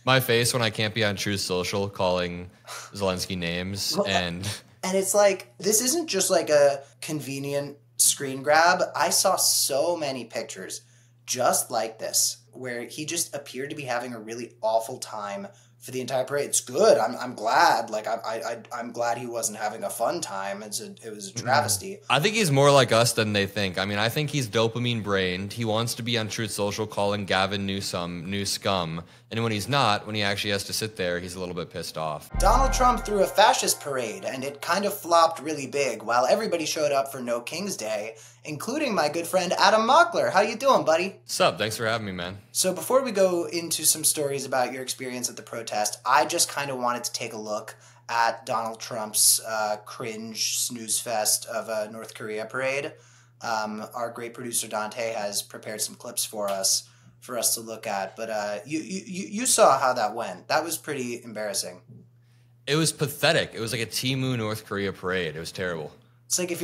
My face when I can't be on Truth Social calling Zelensky names and it's like, this isn't just like a convenient screen grab. I saw so many pictures just like this where he just appeared to be having a really awful time for the entire parade. It's good. I'm glad. Like I'm glad he wasn't having a fun time. It was a travesty. I think he's more like us than they think. I mean, I think he's dopamine brained. He wants to be on Truth Social calling Gavin Newsom new scum. And when he's not, when he actually has to sit there, he's a little bit pissed off. Donald Trump threw a fascist parade, and it kind of flopped really big while everybody showed up for No King's Day, including my good friend Adam Mockler. How you doing, buddy? Sup? Thanks for having me, man. So before we go into some stories about your experience at the protest, I just kind of wanted to take a look at Donald Trump's cringe snooze fest of a North Korea parade. Our great producer Dante has prepared some clips for us to look at, but you saw how that went. That was pretty embarrassing. It was pathetic. It was like a Timu North Korea parade. It was terrible. It's like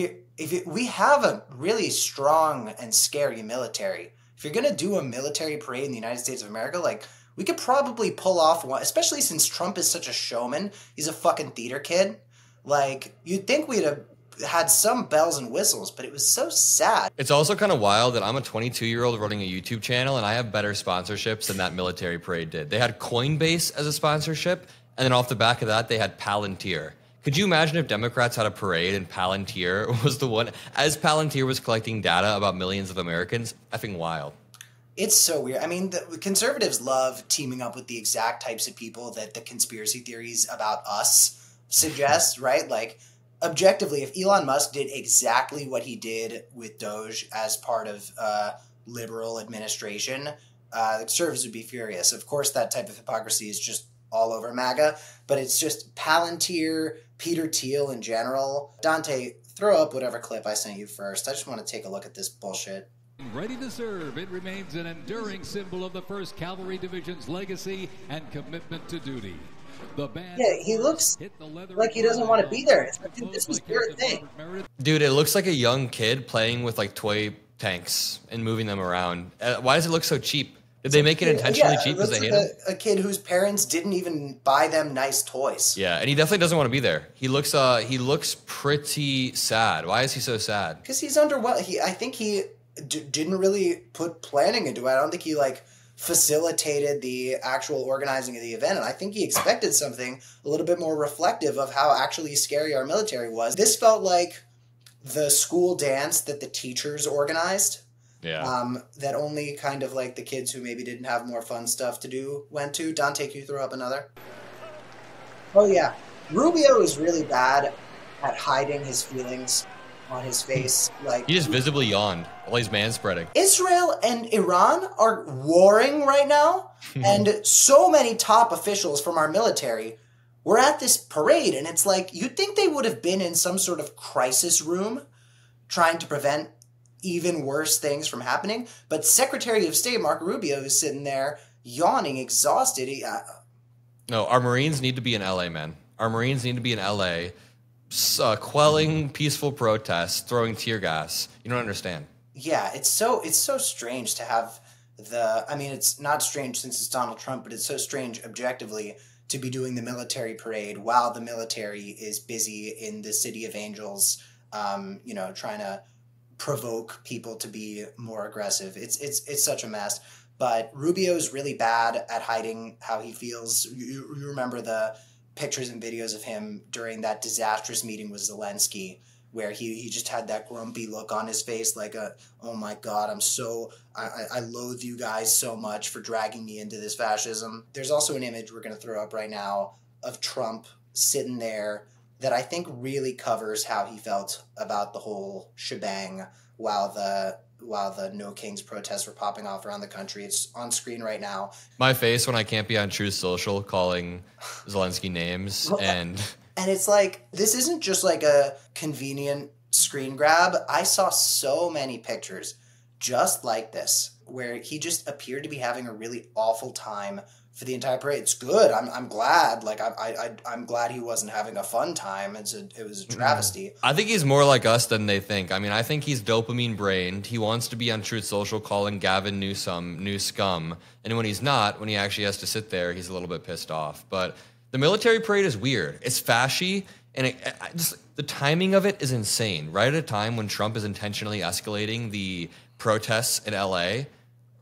we have a really strong and scary military. If you're gonna do a military parade in the United States of America, like, we could probably pull off one, especially since Trump is such a showman. He's a fucking theater kid. Like, you'd think we'd have had some bells and whistles, but it was so sad. It's also kind of wild that I'm a 22-year-old running a YouTube channel, and I have better sponsorships than that military parade did. They had Coinbase as a sponsorship, and then off the back of that, they had Palantir. Could you imagine if Democrats had a parade and Palantir was the one, as Palantir was collecting data about millions of Americans? Effing wild. It's so weird. I mean, the conservatives love teaming up with the exact types of people that the conspiracy theories about us suggest, right? Like, objectively, if Elon Musk did exactly what he did with Doge as part of liberal administration, the conservatives would be furious. Of course, that type of hypocrisy is just all over MAGA, but it's just Palantir, Peter Thiel in general. Dante, throw up whatever clip I sent you first. I just want to take a look at this bullshit. Ready to serve, it remains an enduring symbol of the 1st Cavalry Division's legacy and commitment to duty. The band, yeah, he looks like he doesn't want to be there. It's like, dude, this was your thing. Dude, it looks like a young kid playing with like toy tanks and moving them around. Why does it look so cheap? Did they make it intentionally cheap because they hate him? A kid whose parents didn't even buy them nice toys. Yeah, and he definitely doesn't want to be there. He looks pretty sad. Why is he so sad? Because he's underwhelmed. I think he didn't really put planning into it. I don't think he facilitated the actual organizing of the event, and I think he expected something a little bit more reflective of how actually scary our military was. This felt like the school dance that the teachers organized. Yeah. That only kind of like the kids who maybe didn't have more fun stuff to do went to. Dante, can you throw up another? Oh yeah. Rubio is really bad at hiding his feelings on his face. Like, he just visibly yawned while he's manspreading. Israel and Iran are warring right now, and so many top officials from our military were at this parade, and it's like, you'd think they would have been in some sort of crisis room trying to prevent even worse things from happening, but Secretary of State Marco Rubio is sitting there yawning, exhausted. No, our Marines need to be in LA, man. Our Marines need to be in LA, quelling peaceful protests, throwing tear gas. You don't understand. Yeah, it's so strange to have I mean, it's not strange since it's Donald Trump, but it's so strange objectively to be doing the military parade while the military is busy in the City of Angels, trying to provoke people to be more aggressive. It's such a mess. But Rubio's really bad at hiding how he feels. You remember the pictures and videos of him during that disastrous meeting with Zelensky, where he just had that grumpy look on his face, like oh my God, I loathe you guys so much for dragging me into this fascism. There's also an image we're going to throw up right now of Trump sitting there that I think really covers how he felt about the whole shebang while the No Kings protests were popping off around the country. It's on screen right now. My face when I can't be on Truth Social calling Zelensky names and it's like, this isn't just like a convenient screen grab. I saw so many pictures just like this where he just appeared to be having a really awful time for the entire parade. It's good. I'm glad. Like I'm glad he wasn't having a fun time. It was a travesty. I think he's more like us than they think. I mean, I think he's dopamine brained. He wants to be on Truth Social calling Gavin Newsom new scum, and when he's not, when he actually has to sit there, he's a little bit pissed off. But the military parade is weird. It's fashy, and the timing of it is insane. Right at a time when Trump is intentionally escalating the protests in LA.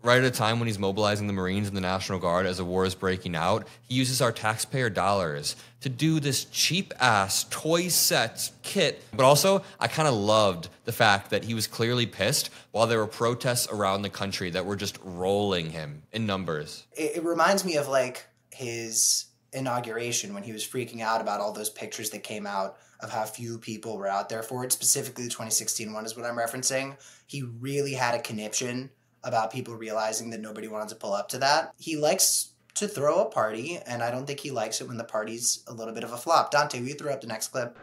Right at a time when he's mobilizing the Marines and the National Guard as a war is breaking out, he uses our taxpayer dollars to do this cheap-ass toy set kit. But also, I kind of loved the fact that he was clearly pissed while there were protests around the country that were just rolling him in numbers. It reminds me of, like, his inauguration when he was freaking out about all those pictures that came out of how few people were out there for it. Specifically, the 2016 one is what I'm referencing. He really had a conniption about people realizing that nobody wanted to pull up to that. He likes to throw a party, and I don't think he likes it when the party's a little bit of a flop. Dante, will you throw up the next clip?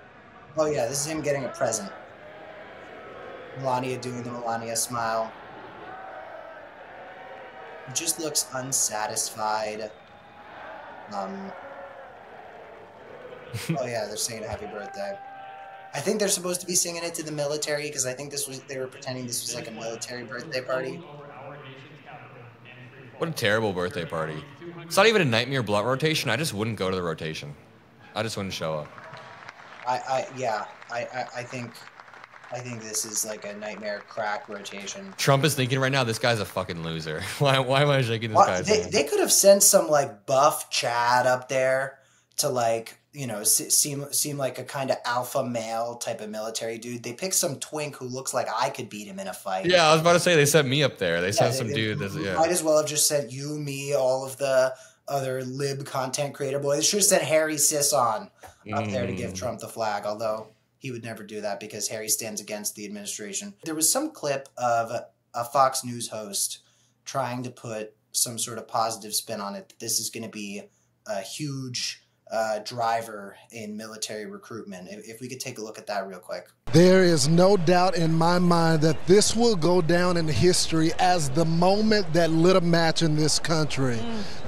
Oh yeah, this is him getting a present. Melania doing the Melania smile. He just looks unsatisfied. Oh yeah, they're singing a happy birthday. I think they're supposed to be singing it to the military because I think they were pretending this was like a military birthday party. What a terrible birthday party. It's not even a nightmare blunt rotation. I just wouldn't go to the rotation. I just wouldn't show up. I think this is like a nightmare crack rotation. Trump is thinking right now, this guy's a fucking loser. Why am I shaking this guy's hand? They could have sent some like buff Chad up there to like, you know, seem like a kind of alpha male type of military dude. They picked some twink who looks like I could beat him in a fight. Yeah, I was about to say they sent me up there. They sent some dude. Might as well have just sent you, me, all of the other lib content creator boys. They should have sent Harry Sisson up there to give Trump the flag, although he would never do that because Harry stands against the administration. There was some clip of a Fox News host trying to put some sort of positive spin on it. This is going to be a huge driver in military recruitment. If we could take a look at that real quick. There is no doubt in my mind that this will go down in history as the moment that lit a match in this country.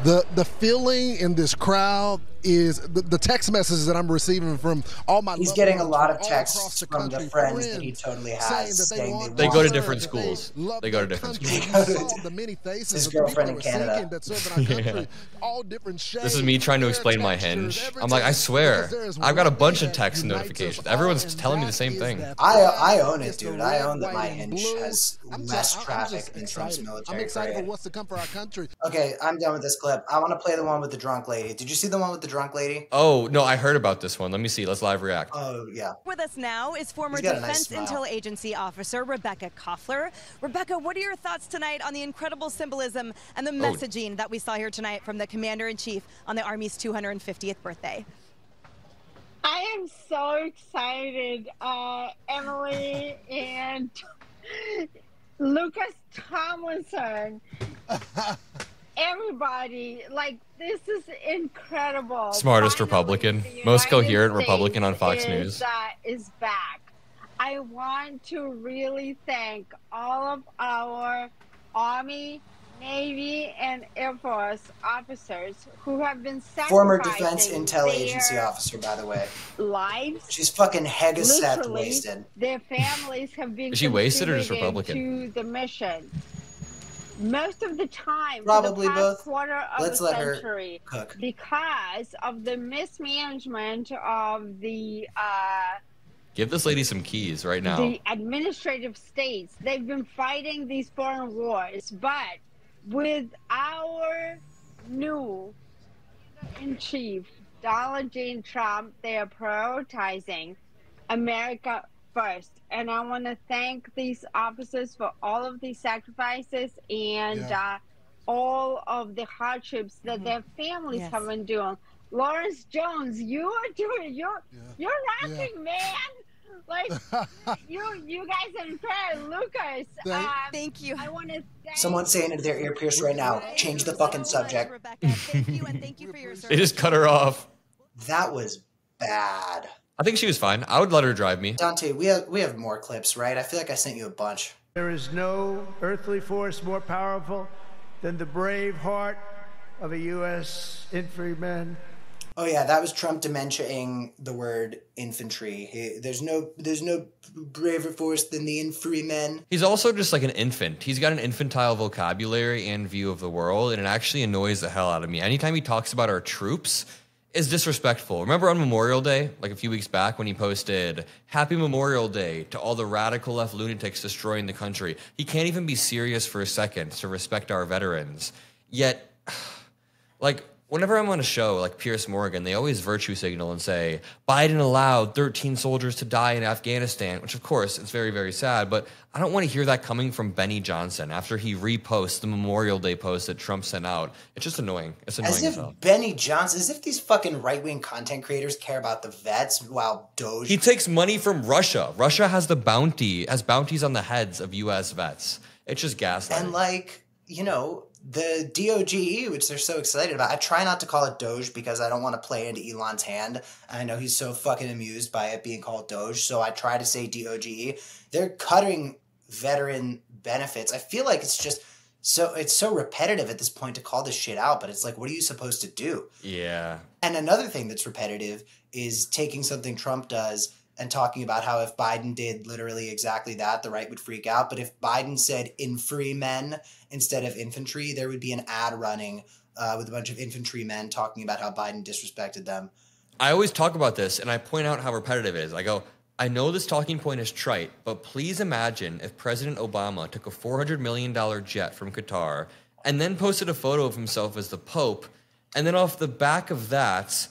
The feeling in this crowd is the text messages that I'm receiving from all my He's getting a lot of texts from the friends that he totally has saying they go to different schools. They go to different schools. The many faces his girlfriend in Canada. All different shades. This is me trying to explain my hinge. I'm like, I swear, I've got a bunch of text notifications. Everyone's telling me the same thing. I own it, dude. I own that my hinge has less traffic than Trump's military. I'm excited for what's to come for our country. Okay, I'm done with this clip. I want to play the one with the drunk lady. Did you see the one with the drunk lady? Oh, no, I heard about this one. Let me see. Let's live react. Oh, yeah. With us now is former Defense Intel Agency officer Rebecca Koffler. Rebecca, what are your thoughts tonight on the incredible symbolism and the messaging that we saw here tonight from the Commander-in-Chief on the Army's 250th birthday? I am so excited, Emily and Lucas Tomlinson. Everybody, like, this is incredible. Smartest Republican, most coherent Republican on Fox News. Is back. I want to really thank all of our Army, Navy, and Air Force officers who have been sacrificing former Defense Intel Agency officer, by the way. Lives. She's fucking Hegseth wasted. Their families have been Is she wasted or just Republican? To the mission. Most of the time, probably for the past both. quarter of Let's the let century, her cook. Because of the mismanagement of the Give this lady some keys right now. The administrative states, they've been fighting these foreign wars, but with our new in chief, Donald J. Trump, they are prioritizing America first. And I want to thank these officers for all of these sacrifices and all of the hardships that their families have been doing. Lawrence Jones, you are doing, you're rocking, man. Like, you guys are fair. Lucas, thank you. I want to thank Someone's saying into their earpiece right now, change the fucking subject. Rebecca, thank you, and thank you for your service. They just cut her off. That was bad. I think she was fine. I would let her drive me. Dante, we have more clips, right? I feel like I sent you a bunch. There is no earthly force more powerful than the brave heart of a U.S. infantryman. Oh yeah, that was Trump dementiaing the word infantry. There's no braver force than the infantrymen. He's also just like an infant. He's got an infantile vocabulary and view of the world, and it actually annoys the hell out of me. Anytime he talks about our troops, is disrespectful. Remember on Memorial Day, like a few weeks back, when he posted, "Happy Memorial Day" to all the radical left lunatics destroying the country. He can't even be serious for a second to respect our veterans. Yet, like, whenever I'm on a show like Piers Morgan, they always virtue signal and say, Biden allowed 13 soldiers to die in Afghanistan, which of course is very, very sad, but I don't want to hear that coming from Benny Johnson after he reposts the Memorial Day post that Trump sent out. It's just annoying. It's annoying as if Benny Johnson, as if these fucking right-wing content creators care about the vets while Doge... He takes money from Russia. Russia has bounties on the heads of U.S. vets. It's just gaslighting. And like, you know... The DOGE, which they're so excited about, I try not to call it Doge because I don't want to play into Elon's hand. I know he's so fucking amused by it being called Doge, so I try to say DOGE. They're cutting veteran benefits. I feel like it's so repetitive at this point to call this shit out, but it's like, what are you supposed to do? Yeah. And another thing that's repetitive is taking something Trump does and talking about how if Biden did literally exactly that, the right would freak out. But if Biden said infantrymen instead of infantry, there would be an ad running with a bunch of infantrymen talking about how Biden disrespected them. I always talk about this, and I point out how repetitive it is. I go, I know this talking point is trite, but please imagine if President Obama took a $400 million jet from Qatar and then posted a photo of himself as the Pope, and then off the back of that...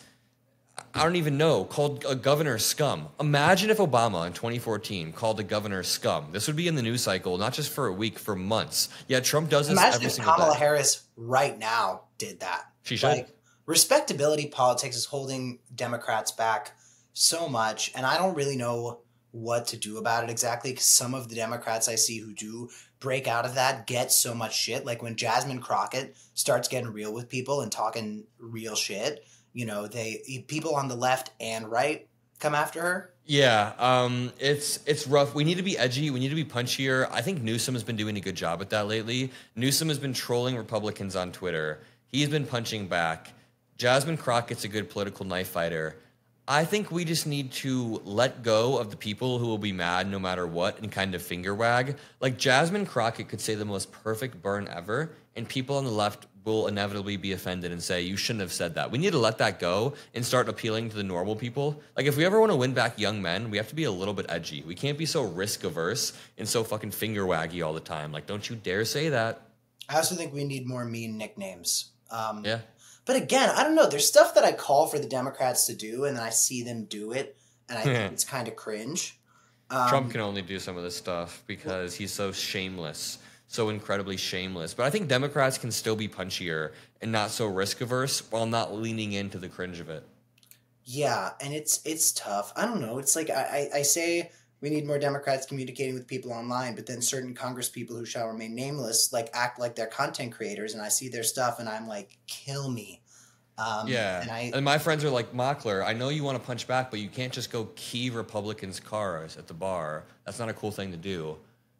I don't even know, called a governor scum. Imagine if Obama in 2014 called a governor scum. This would be in the news cycle, not just for a week, for months. Yeah, Trump does this every single day. Imagine if Kamala Harris right now did that. She should. Like, respectability politics is holding Democrats back so much, and I don't really know what to do about it exactly, because some of the Democrats I see who do break out of that get so much shit. Like when Jasmine Crockett starts getting real with people and talking real shit, you know, people on the left and right come after her. Yeah, it's rough. We need to be edgy. We need to be punchier. I think Newsom has been doing a good job at that lately. Newsom has been trolling Republicans on Twitter. He's been punching back. Jasmine Crockett's a good political knife fighter. I think we just need to let go of the people who will be mad no matter what and kind of finger wag. Like Jasmine Crockett could say the most perfect burn ever, and people on the left will inevitably be offended and say, you shouldn't have said that. We need to let that go and start appealing to the normal people. Like, if we ever want to win back young men, we have to be a little bit edgy. We can't be so risk-averse and so fucking finger-waggy all the time. Like, don't you dare say that. I also think we need more mean nicknames. Yeah. But again, I don't know. There's stuff that I call for the Democrats to do, and then I see them do it, and I think it's kind of cringe. Trump can only do some of this stuff because he's so shameless. So incredibly shameless. But I think Democrats can still be punchier and not so risk-averse while not leaning into the cringe of it. Yeah, and it's tough. I don't know. It's like I say we need more Democrats communicating with people online, but then certain Congress people who shall remain nameless like act like they're content creators, and I see their stuff and I'm like, kill me. And my friends are like, Mockler, I know you want to punch back, but you can't just go key Republicans' cars at the bar. That's not a cool thing to do.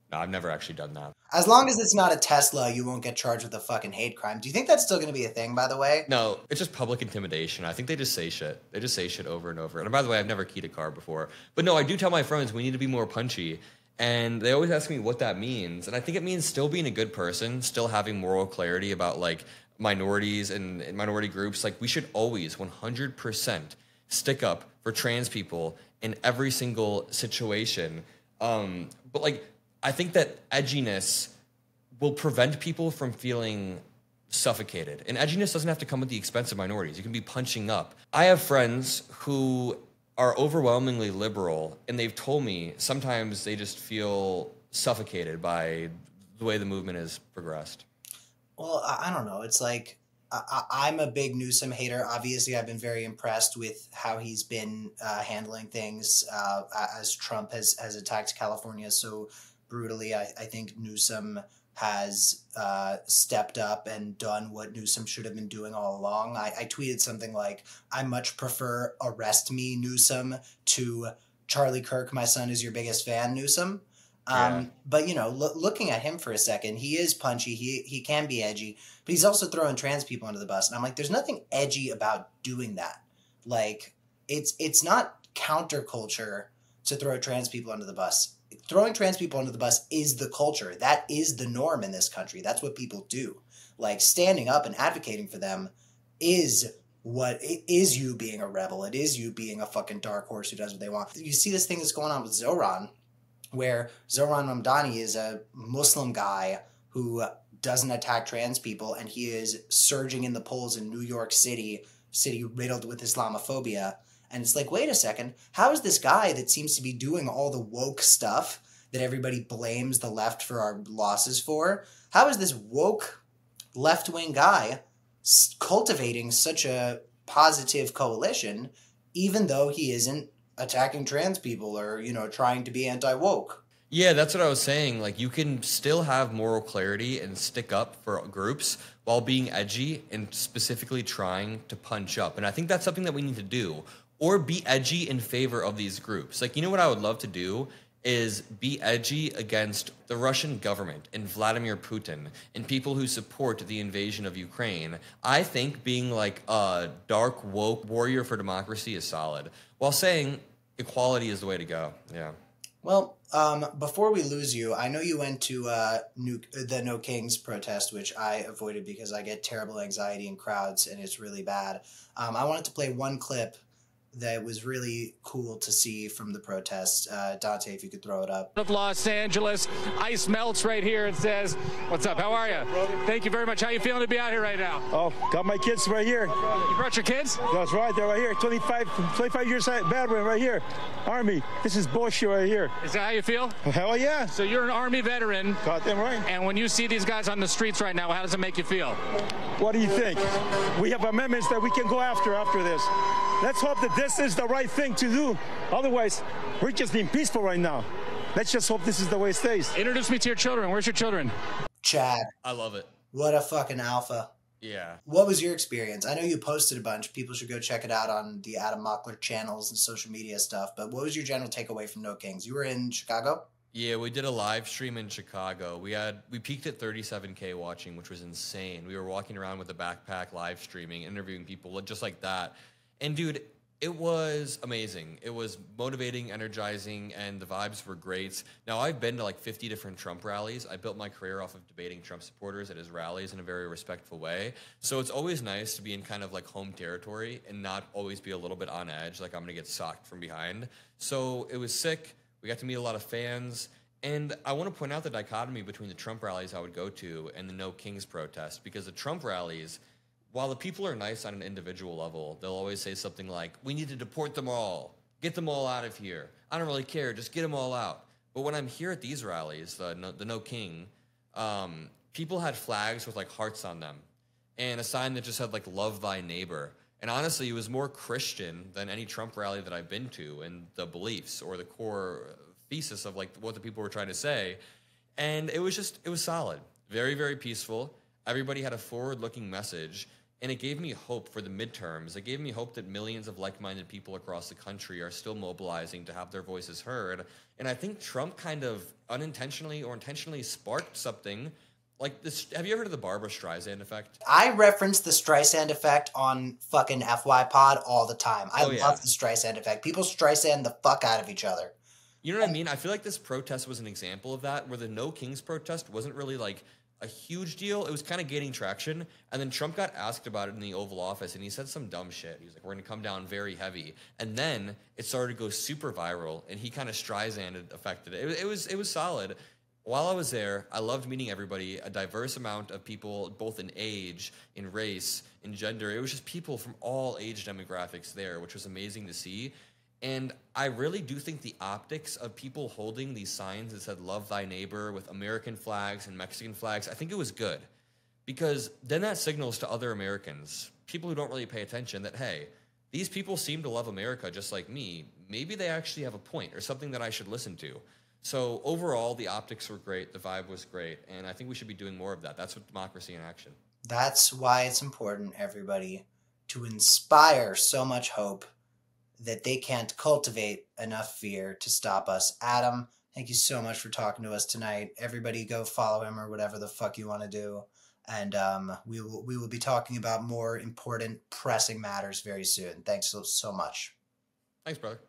No, I've never actually done that. As long as it's not a Tesla, you won't get charged with a fucking hate crime. Do you think that's still going to be a thing, by the way? No, it's just public intimidation. I think they just say shit. They just say shit over and over. And by the way, I've never keyed a car before. But no, I do tell my friends we need to be more punchy. And they always ask me what that means. And I think it means still being a good person, still having moral clarity about, like, minorities and minority groups. Like, we should always 100% stick up for trans people in every single situation. But, like, I think that edginess will prevent people from feeling suffocated. And edginess doesn't have to come at the expense of minorities. You can be punching up. I have friends who are overwhelmingly liberal, and they've told me sometimes they just feel suffocated by the way the movement has progressed. Well, I don't know. It's like, I'm a big Newsom hater. Obviously, I've been very impressed with how he's been handling things as Trump has attacked California so brutally. I think Newsom has stepped up and done what Newsom should have been doing all along. I tweeted something like, I much prefer arrest me Newsom to Charlie Kirk, my son is your biggest fan Newsom. But, you know, looking at him for a second, he is punchy. He can be edgy, but he's also throwing trans people under the bus. And I'm like, there's nothing edgy about doing that. Like, it's not counterculture to throw trans people under the bus. Throwing trans people under the bus is the culture. That is the norm in this country. That's what people do. Like, standing up and advocating for them is what it is, you being a rebel. It is you being a fucking dark horse who does what they want. You see this thing that's going on with Zohran, where Zohran Mamdani is a Muslim guy who doesn't attack trans people, and he is surging in the polls in New York City riddled with Islamophobia. And it's like, wait a second, how is this guy that seems to be doing all the woke stuff that everybody blames the left for our losses for, how is this woke left-wing guy cultivating such a positive coalition, even though he isn't attacking trans people or, you know, trying to be anti-woke? Yeah, that's what I was saying. Like, you can still have moral clarity and stick up for groups while being edgy and specifically trying to punch up. And I think that's something that we need to do. Or be edgy in favor of these groups. Like, you know what I would love to do is be edgy against the Russian government and Vladimir Putin and people who support the invasion of Ukraine. I think being like a dark, woke warrior for democracy is solid, while saying equality is the way to go. Yeah. Well, before we lose you, I know you went to the No Kings protest, which I avoided because I get terrible anxiety in crowds and it's really bad. I wanted to play one clip that was really cool to see from the protest. Dante, if you could throw it up. Of Los Angeles, ice melts right here. It says, "What's up? How are you?" Thank you very much. How you feeling to be out here right now? Oh, got my kids right here. You brought your kids? That's right. They're right here. 25 years veteran right here. Army. This is bullshit right here. Is that how you feel? Hell yeah. So you're an Army veteran. Goddamn right. And when you see these guys on the streets right now, how does it make you feel? What do you think? We have amendments that we can go after this. Let's hope that this is the right thing to do. Otherwise, we're just being peaceful right now. Let's just hope this is the way it stays. Introduce me to your children. Where's your children? Chad. I love it. What a fucking alpha. Yeah. What was your experience? I know you posted a bunch. People should go check it out on the Adam Mockler channels and social media stuff. But what was your general takeaway from No Kings? You were in Chicago? Yeah, we did a live stream in Chicago. We peaked at 37K watching, which was insane. We were walking around with a backpack, live streaming, interviewing people just like that. And dude, it was amazing. It was motivating, energizing, and the vibes were great. Now, I've been to like 50 different Trump rallies. I built my career off of debating Trump supporters at his rallies in a very respectful way. So it's always nice to be in kind of like home territory and not always be a little bit on edge, like I'm going to get socked from behind. So it was sick. We got to meet a lot of fans. And I want to point out the dichotomy between the Trump rallies I would go to and the No Kings protest, because the Trump rallies, while the people are nice on an individual level, they'll always say something like, we need to deport them all, get them all out of here. I don't really care, just get them all out. But when I'm here at these rallies, the No King, people had flags with like hearts on them and a sign that just said like, love thy neighbor. And honestly, it was more Christian than any Trump rally that I've been to, and the beliefs or the core thesis of like what the people were trying to say. And it was solid. Very, very peaceful. Everybody had a forward-looking message, and it gave me hope for the midterms. It gave me hope that millions of like-minded people across the country are still mobilizing to have their voices heard. And I think Trump kind of unintentionally or intentionally sparked something like this. Have you ever heard of the Barbra Streisand effect? I reference the Streisand effect on fucking FY Pod all the time. I love the Streisand effect. People Streisand the fuck out of each other. You know what I mean? I feel like this protest was an example of that, where the No Kings protest wasn't really like a huge deal. It was kind of gaining traction. And then Trump got asked about it in the Oval Office, and he said some dumb shit. He was like, we're going to come down very heavy. And then it started to go super viral, and he kind of Streisand affected it. It was solid. While I was there, I loved meeting everybody, a diverse amount of people, both in age, in race, in gender. It was just people from all age demographics there, which was amazing to see. And I really do think the optics of people holding these signs that said love thy neighbor with American flags and Mexican flags, I think it was good. Because then that signals to other Americans, people who don't really pay attention, that, hey, these people seem to love America just like me. Maybe they actually have a point or something that I should listen to. So overall, the optics were great, the vibe was great, and I think we should be doing more of that. That's what democracy in action. That's why it's important, everybody, to inspire so much hope that they can't cultivate enough fear to stop us. Adam Thank you so much for talking to us tonight. Everybody go follow him or whatever the fuck you want to do. And we will be talking about more important, pressing matters very soon. Thanks so much. Thanks, brother.